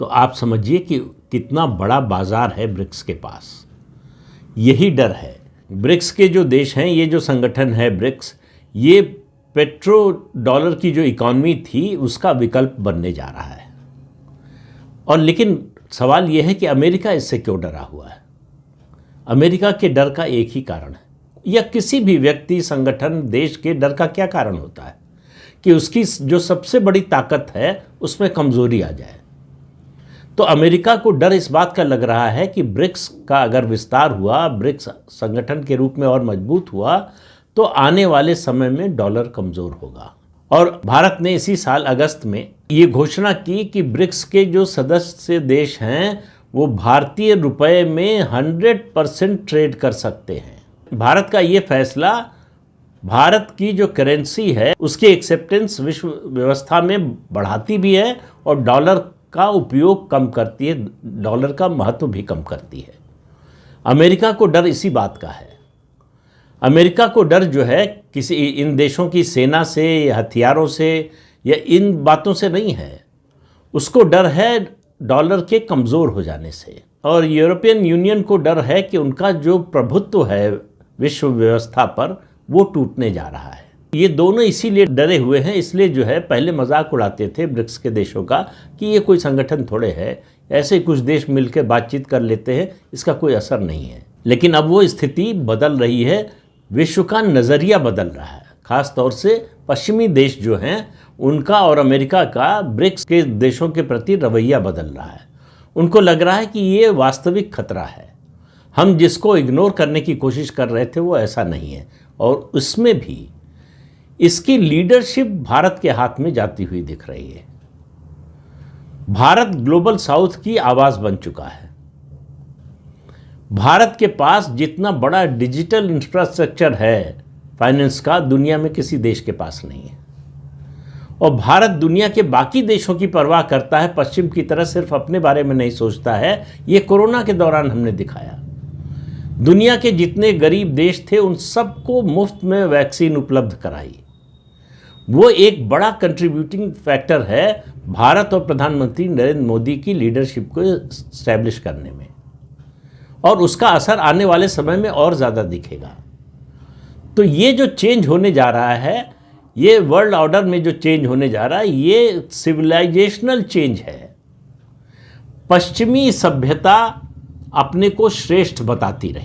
तो आप समझिए कि कितना बड़ा बाजार है ब्रिक्स के पास। यही डर है। ब्रिक्स के जो देश हैं, ये जो संगठन है ब्रिक्स, ये पेट्रो डॉलर की जो इकॉनमी थी उसका विकल्प बनने जा रहा है। और लेकिन सवाल यह है कि अमेरिका इससे क्यों डरा हुआ है। अमेरिका के डर का एक ही कारण है, या किसी भी व्यक्ति, संगठन, देश के डर का क्या कारण होता है कि उसकी जो सबसे बड़ी ताकत है उसमें कमजोरी आ जाए। तो अमेरिका को डर इस बात का लग रहा है कि ब्रिक्स का अगर विस्तार हुआ, ब्रिक्स संगठन के रूप में और मजबूत हुआ, तो आने वाले समय में डॉलर कमजोर होगा। और भारत ने इसी साल अगस्त में ये घोषणा की कि ब्रिक्स के जो सदस्य देश हैं वो भारतीय रुपए में 100% ट्रेड कर सकते हैं। भारत का ये फैसला भारत की जो करेंसी है उसकी एक्सेप्टेंस विश्व व्यवस्था में बढ़ाती भी है और डॉलर का उपयोग कम करती है, डॉलर का महत्व भी कम करती है। अमेरिका को डर इसी बात का है। अमेरिका को डर जो है किसी इन देशों की सेना से या हथियारों से या इन बातों से नहीं है, उसको डर है डॉलर के कमज़ोर हो जाने से। और यूरोपियन यूनियन को डर है कि उनका जो प्रभुत्व है विश्व व्यवस्था पर वो टूटने जा रहा है। ये दोनों इसीलिए डरे हुए हैं, इसलिए जो है पहले मजाक उड़ाते थे ब्रिक्स के देशों का कि ये कोई संगठन थोड़े है, ऐसे कुछ देश मिलकर बातचीत कर लेते हैं, इसका कोई असर नहीं है। लेकिन अब वो स्थिति बदल रही है, विश्व का नज़रिया बदल रहा है। ख़ास तौर से पश्चिमी देश जो हैं उनका और अमेरिका का ब्रिक्स के देशों के प्रति रवैया बदल रहा है। उनको लग रहा है कि ये वास्तविक खतरा है, हम जिसको इग्नोर करने की कोशिश कर रहे थे वो ऐसा नहीं है। और उसमें भी इसकी लीडरशिप भारत के हाथ में जाती हुई दिख रही है। भारत ग्लोबल साउथ की आवाज़ बन चुका है। भारत के पास जितना बड़ा डिजिटल इंफ्रास्ट्रक्चर है फाइनेंस का, दुनिया में किसी देश के पास नहीं है। और भारत दुनिया के बाकी देशों की परवाह करता है, पश्चिम की तरह सिर्फ अपने बारे में नहीं सोचता है। ये कोरोना के दौरान हमने दिखाया। दुनिया के जितने गरीब देश थे उन सबको मुफ्त में वैक्सीन उपलब्ध कराई। वो एक बड़ा कंट्रीब्यूटिंग फैक्टर है भारत और प्रधानमंत्री नरेंद्र मोदी की लीडरशिप को एस्टैब्लिश करने में, और उसका असर आने वाले समय में और ज़्यादा दिखेगा। तो ये जो चेंज होने जा रहा है, ये वर्ल्ड ऑर्डर में जो चेंज होने जा रहा है, ये सिविलाइजेशनल चेंज है। पश्चिमी सभ्यता अपने को श्रेष्ठ बताती रही।